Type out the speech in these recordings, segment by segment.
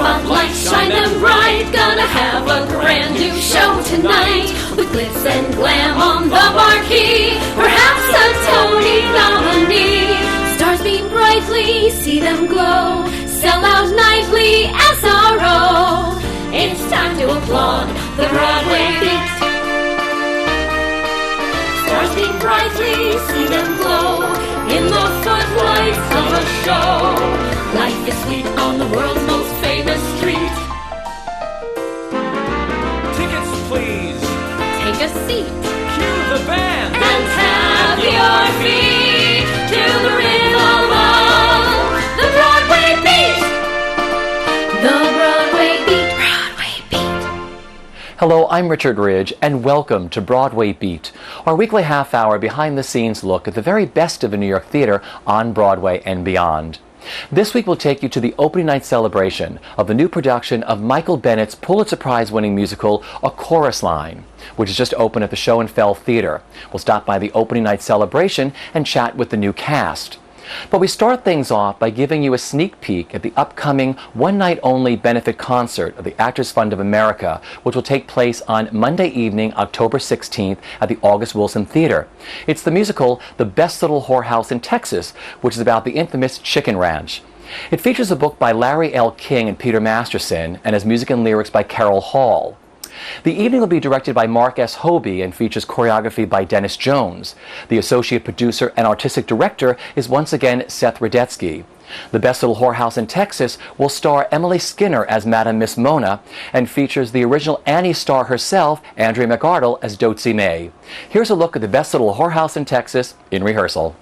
Spotlights shine them bright. Gonna have a brand new show tonight with glitz and glam on the marquee. Perhaps a Tony nominee. Stars beam brightly, see them glow. Sell out nightly, SRO. It's time to applaud the Broadway Beat. Stars beam brightly, see them glow in the footlights of a show. Life is sweet on the world's most famous street. Tickets, please. Take a seat Cue the band. and tap your feet to the rhythm of the Broadway Beat. The Broadway Beat. Broadway Beat. Hello, I'm Richard Ridge, and welcome to Broadway Beat, our weekly half-hour behind-the-scenes look at the very best of the New York theater on Broadway and beyond. This week we'll take you to the opening night celebration of the new production of Michael Bennett's Pulitzer Prize-winning musical, A Chorus Line, which is just opened at the Show and Fell Theater. We'll stop by the opening night celebration and chat with the new cast. But we start things off by giving you a sneak peek at the upcoming one-night-only benefit concert of the Actors Fund of America, which will take place on Monday evening, October 16th at the August Wilson Theater. It's the musical The Best Little Whorehouse in Texas, which is about the infamous Chicken Ranch. It features a book by Larry L. King and Peter Masterson and has music and lyrics by Carol Hall. The evening will be directed by Mark S. Hobie and features choreography by Dennis Jones. The associate producer and artistic director is once again Seth Rudetsky. The Best Little Whorehouse in Texas will star Emily Skinner as Madame Miss Mona and features the original Annie star herself, Andrea McArdle, as Dotsy May. Here's a look at The Best Little Whorehouse in Texas in rehearsal.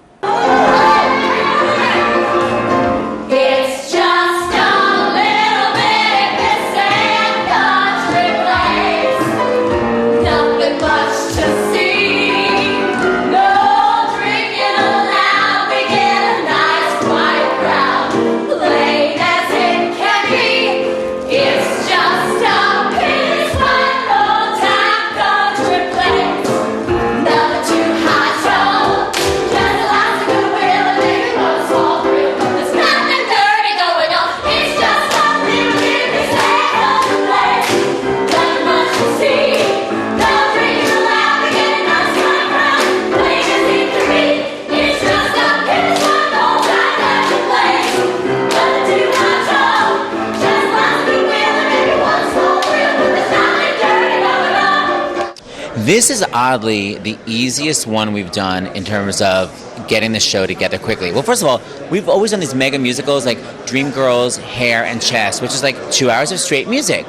This is oddly the easiest one we've done in terms of getting the show together quickly. Well, first of all, we've always done these mega musicals like Dreamgirls, Hair, and Chess, which is like 2 hours of straight music.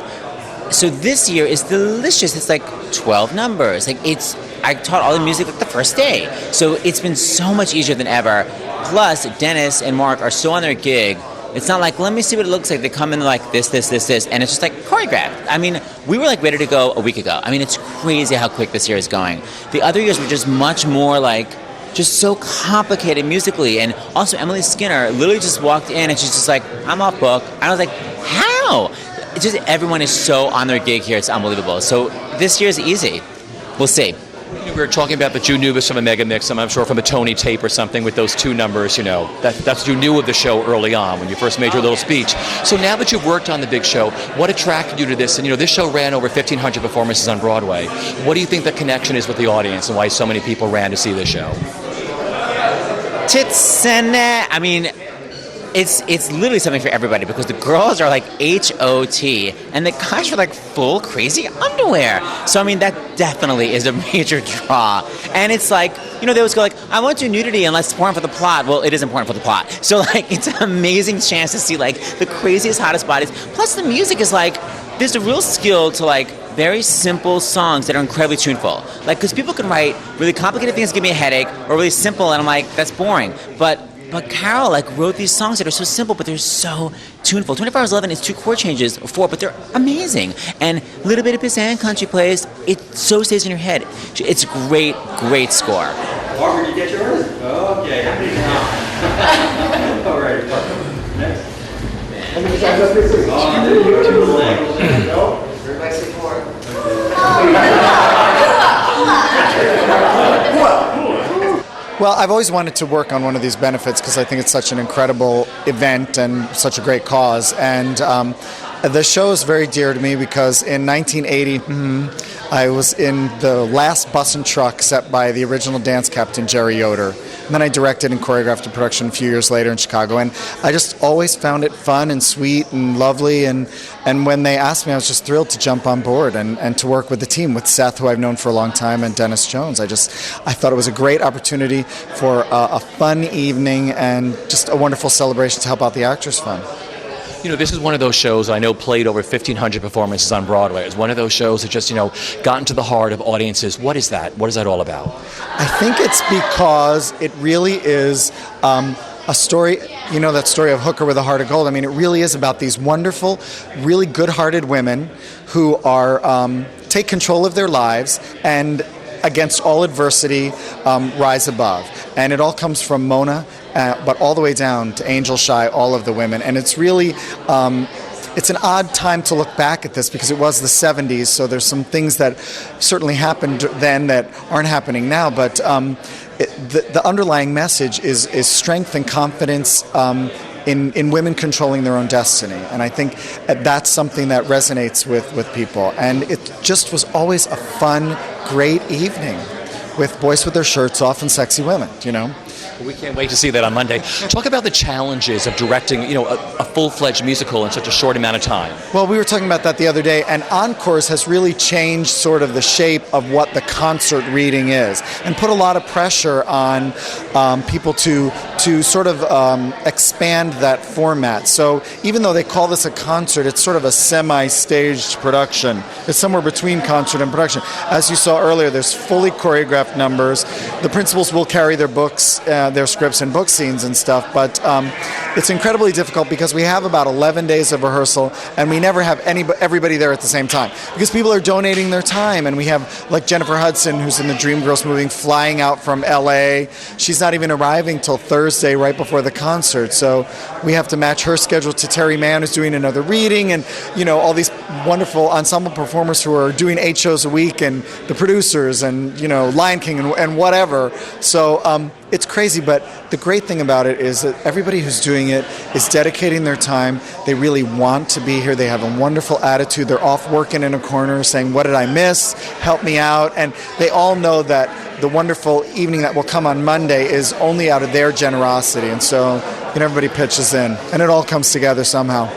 So this year is delicious. It's like 12 numbers. I taught all the music like the first day. So it's been so much easier than ever. Plus, Dennis and Mark are so on their gig. It's not like, let me see what it looks like. They come in like this, and it's just like choreographed. I mean, we were like ready to go a week ago. I mean, it's crazy how quick this year is going. The other years were just much more like, just so complicated musically. And also Emily Skinner literally just walked in and she's just like, I'm off book. I was like, how? It's just everyone is so on their gig here. It's unbelievable. So this year is easy. We'll see. We were talking about that you knew this from a mega mix, I'm sure from a Tony tape or something with those two numbers, that's what you knew of the show early on when you first made your little speech. So now that you've worked on the big show, what attracted you to this? And this show ran over 1,500 performances on Broadway. What do you think the connection is with the audience and why so many people ran to see this show? Tits and I mean, it's literally something for everybody because the girls are like HOT and the guys are like full crazy underwear. So I mean that definitely is a major draw. And it's like, they always go like, I want to do nudity unless it's important for the plot. Well, it is important for the plot. So like it's an amazing chance to see like the craziest, hottest bodies. Plus the music is like, there's a real skill to like very simple songs that are incredibly tuneful. Like, because people can write really complicated things that give me a headache or really simple and I'm like, that's boring. But Carol wrote these songs that are so simple, but they're so tuneful. 24 Hours 11 is 2 chord changes, or 4, but they're amazing. And Little Bit of Pissant Country Place, it so stays in your head. It's a great, great score. Barbara, did you get yours? Okay. All right. Next. Everybody say 4. Well, I've always wanted to work on one of these benefits because I think it's such an incredible event and such a great cause. And The show is very dear to me because in 1980, I was in the last bus and truck set by the original dance captain, Jerry Yoder. And then I directed and choreographed a production a few years later in Chicago. And I just always found it fun and sweet and lovely. And when they asked me, I was just thrilled to jump on board and to work with the team, with Seth, who I've known for a long time, and Dennis Jones. I thought it was a great opportunity for a fun evening and just a wonderful celebration to help out the Actors Fund. You know, this is one of those shows I know played over 1,500 performances on Broadway. It's one of those shows that just, got into the heart of audiences. What is that? What is that all about? I think it's because it really is a story, that story of Hooker with a Heart of Gold. I mean, it really is about these wonderful, really good-hearted women who are take control of their lives and against all adversity, rise above. And it all comes from Mona, but all the way down to Angel Shy, all of the women. And it's really, it's an odd time to look back at this because it was the 70s, so there's some things that certainly happened then that aren't happening now. But the underlying message is strength and confidence in women controlling their own destiny. And I think that's something that resonates with people. And it just was always a fun, great evening with boys with their shirts off and sexy women, We can't wait to see that on Monday. Talk about the challenges of directing, a full-fledged musical in such a short amount of time. Well, we were talking about that the other day, and Encores has really changed sort of the shape of what the concert reading is, and put a lot of pressure on people to sort of expand that format. So even though they call this a concert, it's sort of a semi-staged production. It's somewhere between concert and production. As you saw earlier, there's fully choreographed numbers. The principals will carry their books, their scripts and book scenes and stuff, but it's incredibly difficult because we have about 11 days of rehearsal and we never have everybody there at the same time because people are donating their time, and we have like Jennifer Hudson, who's in the Dreamgirls movie, flying out from LA. She's not even arriving till Thursday right before the concert, so we have to match her schedule to Terry Mann, who's doing another reading, and all these wonderful ensemble performers who are doing 8 shows a week, and the producers, and Lion King and whatever. So it's crazy, but the great thing about it is that everybody who's doing it is dedicating their time. They really want to be here. They have a wonderful attitude. They're off working in a corner saying, what did I miss? Help me out. And they all know that the wonderful evening that will come on Monday is only out of their generosity. And so everybody pitches in, and it all comes together somehow.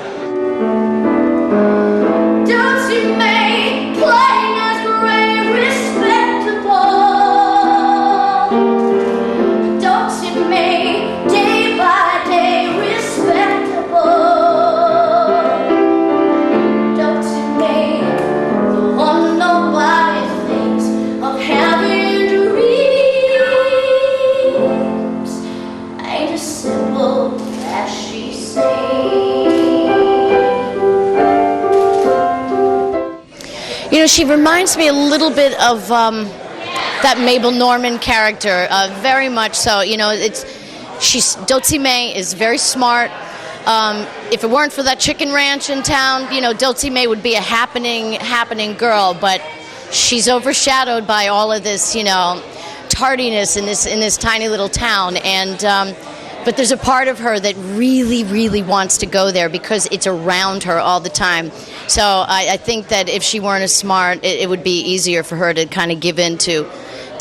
She reminds me a little bit of that Mabel Normand character, very much so. Dotsie Mae is very smart. If it weren't for that chicken ranch in town, Dotsie Mae would be a happening girl. But she's overshadowed by all of this, tardiness in this tiny little town. And but there's a part of her that really, really wants to go there because it's around her all the time. So I think that if she weren't as smart, it would be easier for her to kind of give in to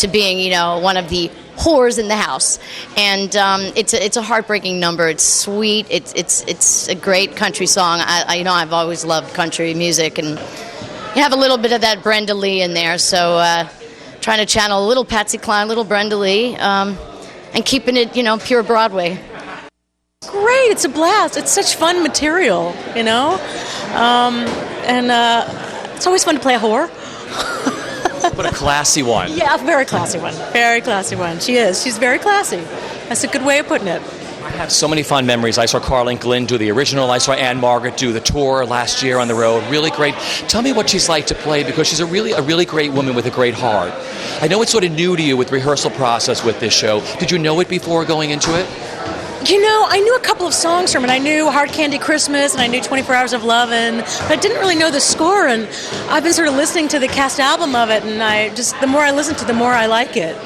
being, one of the whores in the house. And it's a heartbreaking number. It's sweet. It's a great country song. I've always loved country music, and you have a little bit of that Brenda Lee in there. So trying to channel a little Patsy Cline, little Brenda Lee. And keeping it, pure Broadway. Great, it's a blast. It's such fun material, and it's always fun to play a whore. But a classy one. Yeah, a very classy one. Very classy one. She is. She's very classy. That's a good way of putting it. I have so many fond memories. I saw Carlin Glynn do the original. I saw Anne Margaret do the tour last year on the road. Really great. Tell me what she's like to play, because she's a really great woman with a great heart. I know it's sort of new to you with rehearsal process with this show. Did you know it before going into it? I knew a couple of songs from it. I knew Hard Candy Christmas, and I knew 24 Hours of Lovin', but I didn't really know the score, and I've been sort of listening to the cast album of it, and the more I listen to it, the more I like it,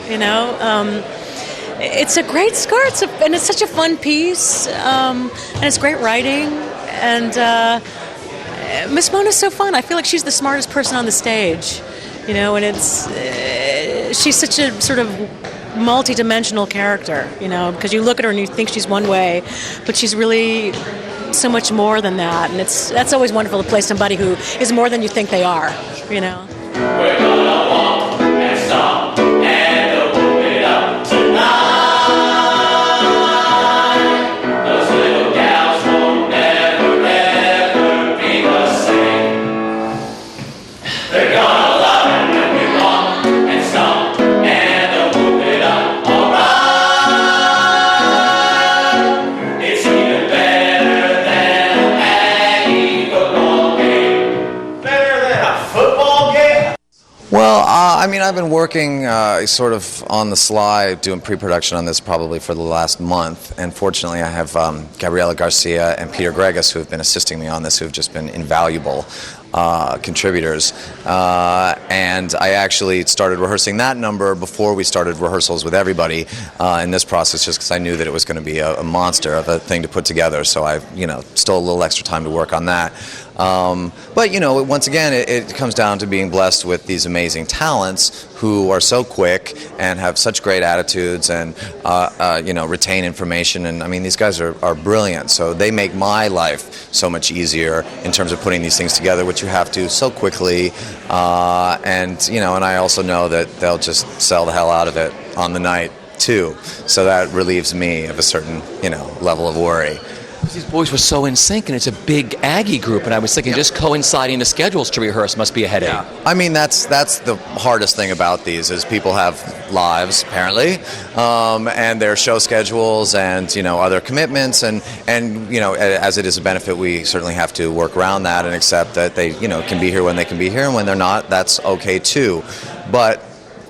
It's a great score, and it's such a fun piece, and it's great writing, and Miss Mona's so fun. I feel like she's the smartest person on the stage, you know, and it's she's such a sort of multi-dimensional character, you know, because you look at her and you think she's one way, but she's really so much more than that, and that's always wonderful to play somebody who is more than you think they are, you know. We're gonna walk and stop and whoop it up tonight. Those little gals won't never, ever be the same. They're gonna love it when we walk and stop and whoop it up, alright. It's even better than any football game. Better than a football game? Well, I mean, I've been working sort of on the sly, doing pre-production on this probably for the last month, and fortunately I have Gabriela Garcia and Peter Gregas who have been assisting me on this, who have just been invaluable contributors, and I actually started rehearsing that number before we started rehearsals with everybody in this process, just because I knew that it was going to be a monster of a thing to put together, so I, you know, stole a little extra time to work on that. But, you know, once again, it comes down to being blessed with these amazing talents who are so quick and have such great attitudes and, you know, retain information. And, I mean, these guys are brilliant. So they make my life so much easier in terms of putting these things together, which you have to so quickly. And, you know, and I also know that they'll just sell the hell out of it on the night, too. So that relieves me of a certain, you know, level of worry. These boys were so in sync, and it's a big Aggie group, and I was thinking just coinciding the schedules to rehearse must be a headache. Yeah. I mean, that's the hardest thing about these is people have lives, apparently, and their show schedules and, you know, other commitments, and you know, as it is a benefit, we certainly have to work around that and accept that they, you know, can be here when they can be here, and when they're not, that's okay too. But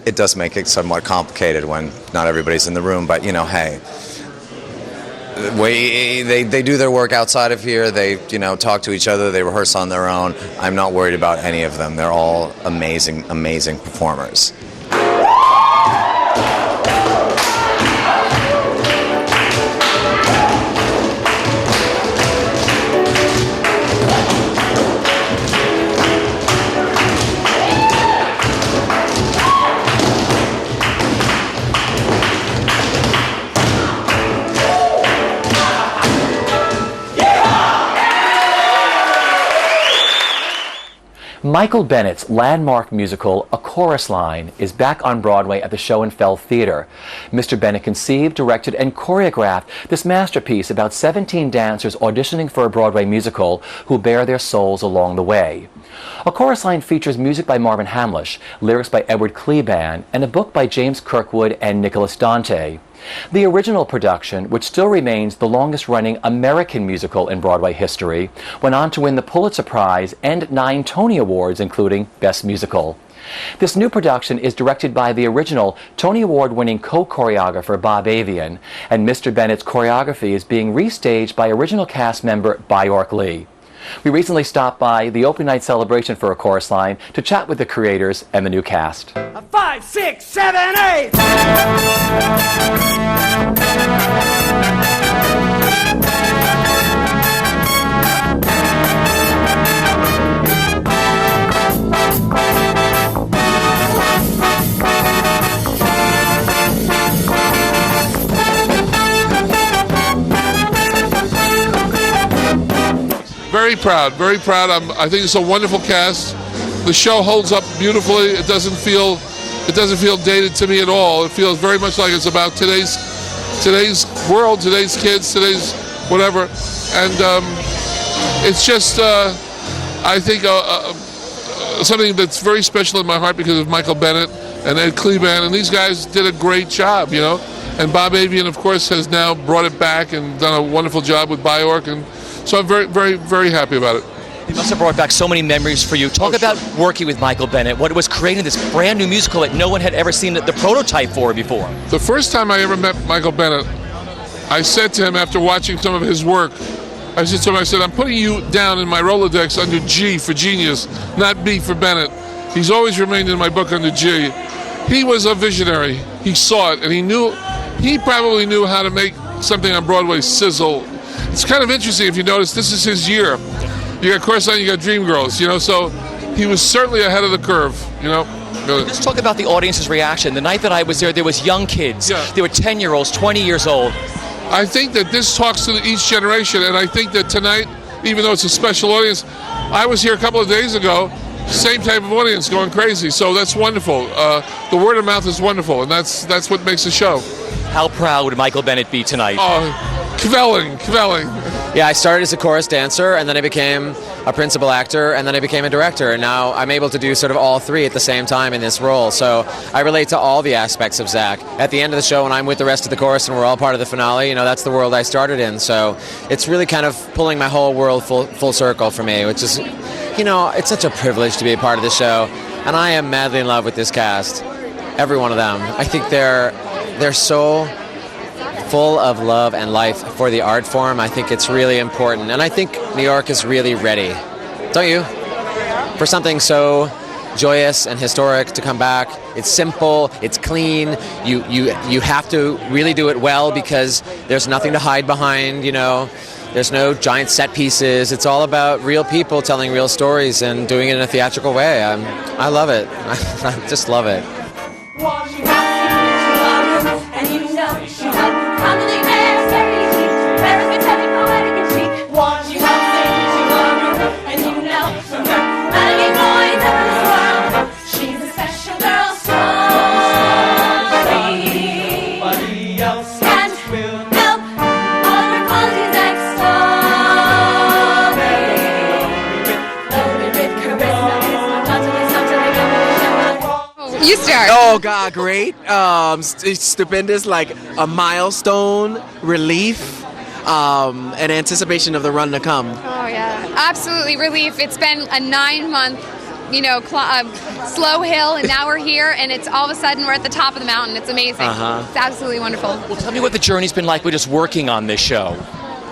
it does make it somewhat complicated when not everybody's in the room, but, you know, hey, they do their work outside of here. They, you know, talk to each other. They rehearse on their own. I'm not worried about any of them. They're all amazing, amazing performers. Michael Bennett's landmark musical, A Chorus Line, is back on Broadway at the Show and Fell Theater. Mr. Bennett conceived, directed, and choreographed this masterpiece about 17 dancers auditioning for a Broadway musical who bear their souls along the way. A Chorus Line features music by Marvin Hamlisch, lyrics by Edward Kleban, and a book by James Kirkwood and Nicholas Dante. The original production, which still remains the longest-running American musical in Broadway history, went on to win the Pulitzer Prize and 9 Tony Awards, including Best Musical. This new production is directed by the original Tony Award-winning co-choreographer Bob Avian, and Mr. Bennett's choreography is being restaged by original cast member Byork Lee. We recently stopped by the opening night celebration for A Chorus Line to chat with the creators and the new cast. 5, 6, 7, 8. Very proud, very proud. I think it's a wonderful cast. The show holds up beautifully. It doesn't feel dated to me at all. It feels very much like it's about today's world, today's kids, today's whatever. And it's just, I think, something that's very special in my heart because of Michael Bennett and Ed Kleban, and these guys did a great job, you know. And Bob Avian, of course, has now brought it back and done a wonderful job with Byork, and so I'm very, very, very happy about it. It must have brought back so many memories for you. Talk about working with Michael Bennett, what it was creating this brand new musical that no one had ever seen the prototype for before. The first time I ever met Michael Bennett, I said to him after watching some of his work, I said, I'm putting you down in my Rolodex under G for genius, not B for Bennett. He's always remained in my book under G. He was a visionary. He saw it, and he probably knew how to make something on Broadway sizzle. It's kind of interesting if you notice, this is his year. You got Chorus Line, you got Dreamgirls, you know, so he was certainly ahead of the curve, you know. Let's talk about the audience's reaction. The night that I was there was young kids. Yeah. There were 10-year-olds, 20 years old. I think that this talks to each generation, and I think that tonight, even though it's a special audience, I was here a couple of days ago, same type of audience going crazy, so that's wonderful. The word of mouth is wonderful, and that's what makes the show. How proud would Michael Bennett be tonight? Oh, kvelling. Yeah, I started as a chorus dancer, and then I became a principal actor, and then I became a director, and now I'm able to do sort of all three at the same time in this role. So I relate to all the aspects of Zach. At the end of the show, when I'm with the rest of the chorus and we're all part of the finale, you know, that's the world I started in. So it's really kind of pulling my whole world full circle for me, which is, you know, it's such a privilege to be a part of the show, and I am madly in love with this cast, every one of them. I think they're so full of love and life for the art form. I think it's really important, and I think New York is really ready, don't you? For something so joyous and historic to come back. It's simple, it's clean. You have to really do it well because there's nothing to hide behind, you know. There's no giant set pieces. It's all about real people telling real stories and doing it in a theatrical way. I love it. I just love it. You start. Oh God, great! Stupendous, like a milestone, relief, and anticipation of the run to come. Oh yeah, absolutely relief. It's been a 9-month, slow hill, and now we're here, and it's all of a sudden we're at the top of the mountain. It's amazing. It's absolutely wonderful. Well, tell me what the journey's been like with just working on this show.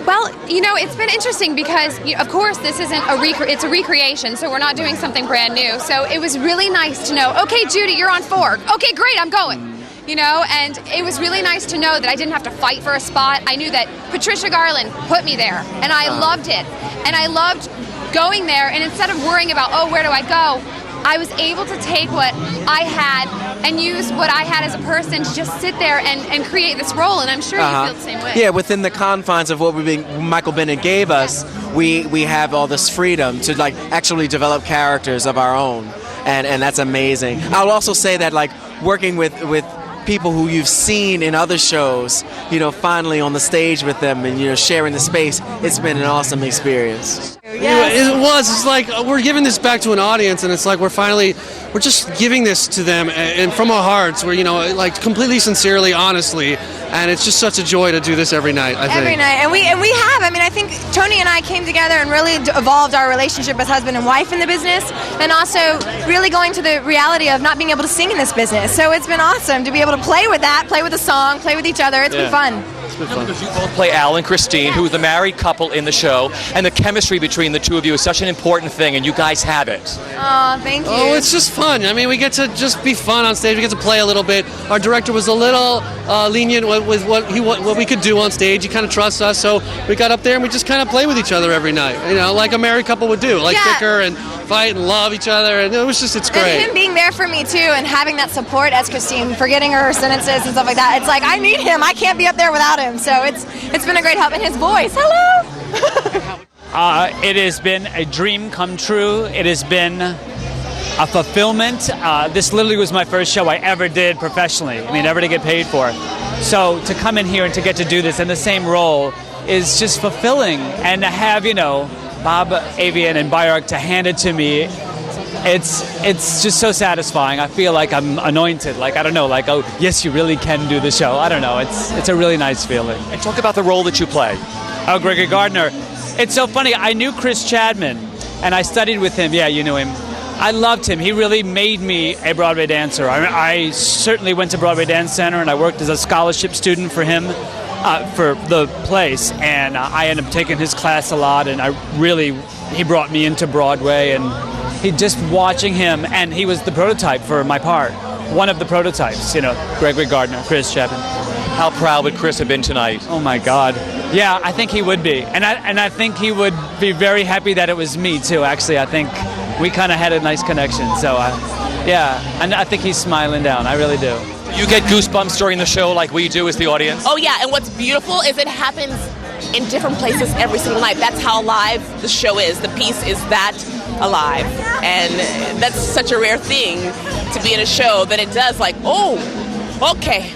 Well, it's been interesting because, of course, this isn't it's a recreation, so we're not doing something brand new. So it was really nice to know, okay, Judy, you're on 4. Okay, great, I'm going. And it was really nice to know that I didn't have to fight for a spot. I knew that Patricia Garland put me there, and I loved it. And I loved going there, and instead of worrying about, where do I go, I was able to take what I had and use what I had as a person to just sit there and create this role, and I'm sure you feel the same way. Yeah, within the confines of what Michael Bennett gave us, we have all this freedom to actually develop characters of our own, and that's amazing. I'll also say that working with people who you've seen in other shows, finally on the stage with them and sharing the space, it's been an awesome experience. Yes. It was. It's like we're giving this back to an audience, and it's like we're just giving this to them, and from our hearts, we're completely sincerely, honestly, and it's just such a joy to do this every night. I think every night, and we have. I think Tony and I came together and really evolved our relationship as husband and wife in the business, and also really going to the reality of not being able to sing in this business. So it's been awesome to be able to play with that, play with the song, play with each other. It's been fun. Because you both play Al and Christine, who are the married couple in the show, and the chemistry between the two of you is such an important thing, and you guys have it. Oh, thank you. Oh, it's just fun. We get to just be fun on stage. We get to play a little bit. Our director was a little lenient with what we could do on stage. He kind of trusts us, so we got up there and we just kind of play with each other every night. Like a married couple would do, bicker and fight and love each other, and it's great. And him being there for me too, and having that support as Christine, forgetting her sentences and stuff like that. It's like I need him. I can't be up there without him. So it's been a great help. And his voice, hello. It has been a dream come true. It has been a fulfillment. This literally was my first show I ever did professionally. Ever to get paid for. So to come in here and to get to do this in the same role is just fulfilling. And to have, Bob Avian and Bayark to hand it to me, it's just so satisfying. I feel like I'm anointed. Oh, yes, you really can do the show. I don't know. It's a really nice feeling. And talk about the role that you play. Oh, Gregory Gardner. It's so funny. I knew Chris Chadman, and I studied with him. Yeah, you knew him. I loved him. He really made me a Broadway dancer. I certainly went to Broadway Dance Center, and I worked as a scholarship student for him. For the place, and I ended up taking his class a lot, and he brought me into Broadway, and just watching him, and he was the prototype for my part, one of the prototypes, Gregory Gardner, Chris Chapman. How proud would Chris have been tonight? Oh my God. Yeah, I think he would be, and I think he would be very happy that it was me too. Actually, I think we kind of had a nice connection. So, yeah, and I think he's smiling down. I really do. You get goosebumps during the show like we do as the audience? Oh yeah, and what's beautiful is it happens in different places every single night. That's how alive the show is. The piece is that alive, and that's such a rare thing to be in a show that it does like, oh, okay,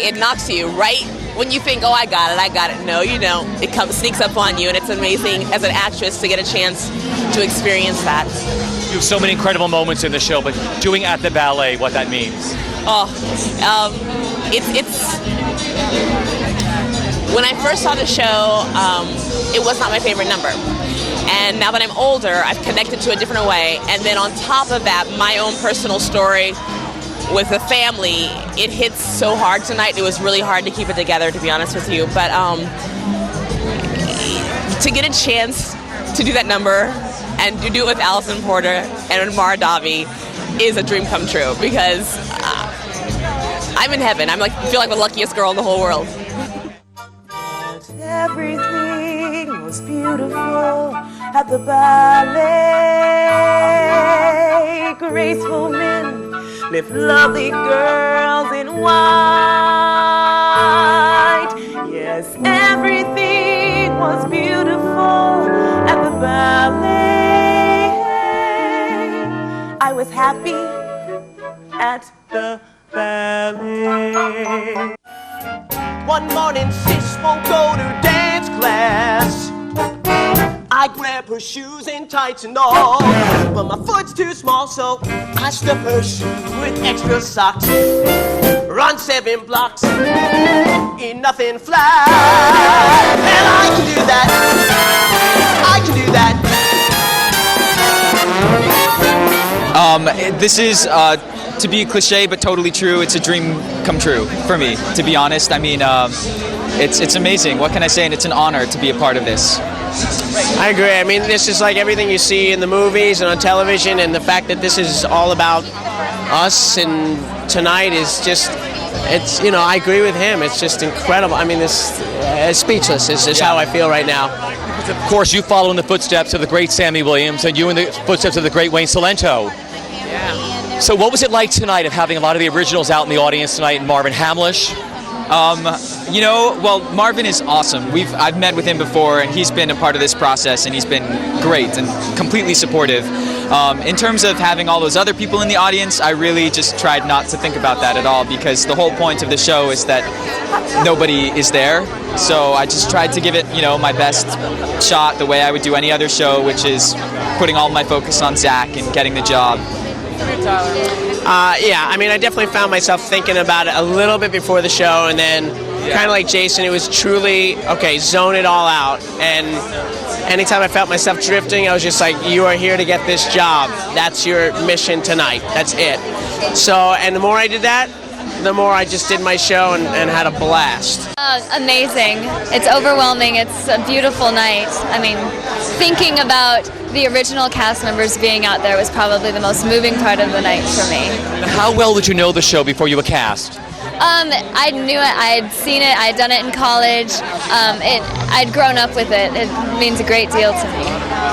it knocks you right when you think, oh, I got it. No, you don't. It sneaks up on you, and it's amazing as an actress to get a chance to experience that. You have so many incredible moments in the show, but doing at the ballet, what that means? It's when I first saw the show, it was not my favorite number. And now that I'm older, I've connected to a different way. And then on top of that, my own personal story with the family, it hits so hard tonight. It was really hard to keep it together, to be honest with you. But to get a chance to do that number and to do it with Alison Porter and Mara Davi is a dream come true, because I'm in heaven. I feel like the luckiest girl in the whole world. Everything was beautiful at the ballet. Graceful men lift lovely girls in white. Yes, everything was beautiful at the ballet. I was happy at the ballet. One morning, sis won't go to dance class. I grab her shoes and tights and all, but my foot's too small, so I stuff her shoe with extra socks. Run 7 blocks in nothing flat, and I can do that. I can do that. This is, to be a cliche, but totally true. It's a dream come true for me, to be honest. I mean, it's amazing. What can I say? And it's an honor to be a part of this. I agree. I mean, this is like everything you see in the movies and on television, and the fact that this is all about us and tonight is just, it's, you know, I agree with him. It's just incredible. I mean, this speechless is just how I feel right now. Of course, you follow in the footsteps of the great Sammy Williams, and you in the footsteps of the great Wayne Cilento. Yeah. So what was it like tonight of having a lot of the originals out in the audience tonight, and Marvin Hamlish? You know, well, Marvin is awesome. I've met with him before, and he's been a part of this process, and he's been great and completely supportive. In terms of having all those other people in the audience, I really just tried not to think about that at all, because the whole point of the show is that nobody is there. So I just tried to give it, you know, my best shot the way I would do any other show, which is putting all my focus on Zach and getting the job. Yeah, I mean, I definitely found myself thinking about it a little bit before the show, and then kind of like Jason, it was truly, okay, zone it all out. And anytime I felt myself drifting, I was just like, you are here to get this job. That's your mission tonight. That's it. So, and the more I did that, the more I just did my show and had a blast. Amazing. It's overwhelming. It's a beautiful night. I mean, thinking about the original cast members being out there was probably the most moving part of the night for me. How well did you know the show before you were cast? I knew it. I had seen it. I had done it in college. I'd grown up with it. It means a great deal to me.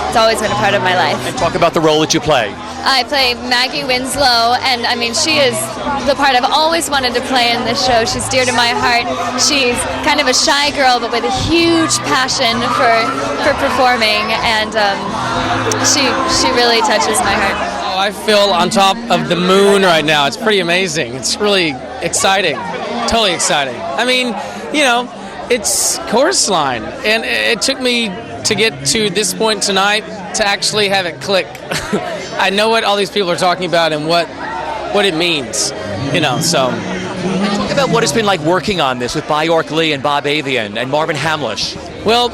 It's always been a part of my life. And talk about the role that you play. I play Maggie Winslow, and I mean, she is the part I've always wanted to play in this show. She's dear to my heart. She's kind of a shy girl, but with a huge passion for performing, and she really touches my heart. Oh, I feel on top of the moon right now. It's pretty amazing. It's really exciting, totally exciting. I mean, you know, it's chorus line, and it took me to get to this point tonight to actually have it click. I know what all these people are talking about and what it means, you know, so. Talk about what it's been like working on this with Bjork Lee and Bob Avian and Marvin Hamlish. Well,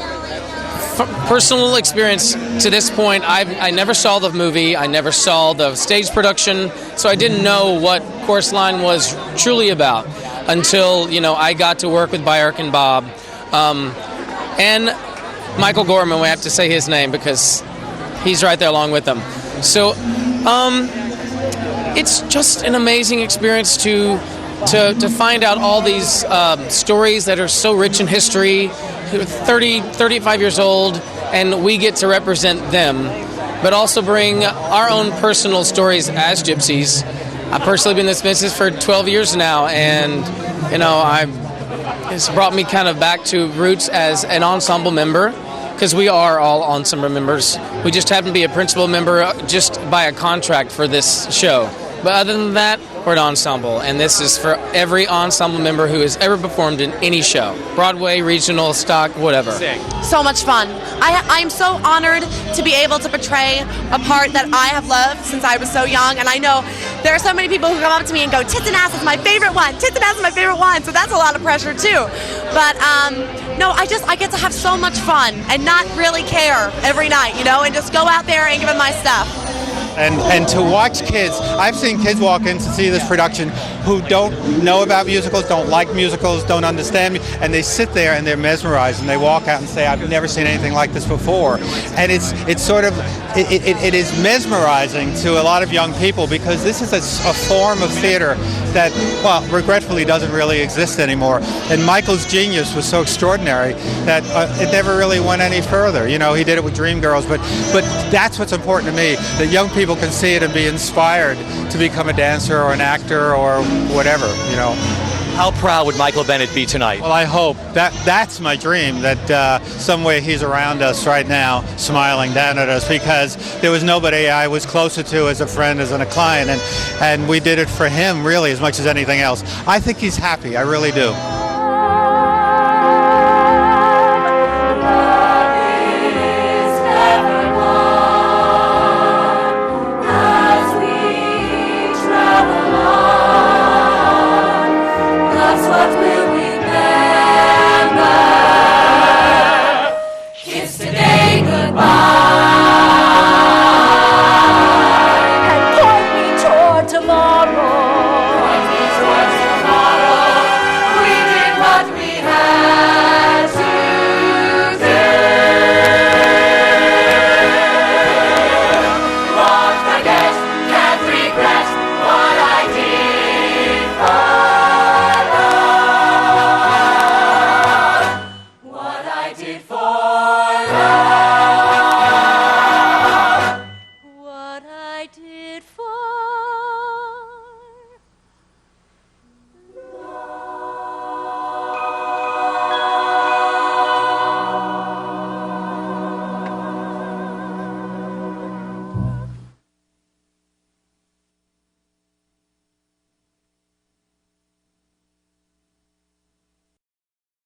personal experience to this point, I never saw the movie, I never saw the stage production, so I didn't know what Chorus Line was truly about until, you know, I got to work with Bjork and Bob. And Michael Gorman, we have to say his name because he's right there along with them. So it's just an amazing experience to find out all these stories that are so rich in history 30, 35 years old, and we get to represent them, but also bring our own personal stories as gypsies. I've personally been in this business for 12 years now, and it's brought me kind of back to roots as an ensemble member, because we are all ensemble members. We just happen to be a principal member just by a contract for this show. But other than that, we're an ensemble, and this is for every ensemble member who has ever performed in any show. Broadway, regional, stock, whatever. So much fun. I'm so honored to be able to portray a part that I have loved since I was so young, and I know there are so many people who come up to me and go, Tits and Ass is my favorite one, Tits and Ass is my favorite one, so that's a lot of pressure too. But no, I get to have so much fun and not really care every night, and just go out there and give them my stuff. And to watch kids, I've seen kids walk in to see this production who don't know about musicals, don't like musicals, don't understand, and they sit there and they're mesmerized, and they walk out and say, I've never seen anything like this before. And it is mesmerizing to a lot of young people, because this is a form of theater that, well, regretfully doesn't really exist anymore. And Michael's genius was so extraordinary that it never really went any further. He did it with Dreamgirls, but that's what's important to me, that young people can see it and be inspired to become a dancer or an actor or whatever, How proud would Michael Bennett be tonight? Well, I hope. That's my dream, that somewhere he's around us right now, smiling down at us, because there was nobody I was closer to as a friend, as a client, and we did it for him really as much as anything else. I think he's happy. I really do.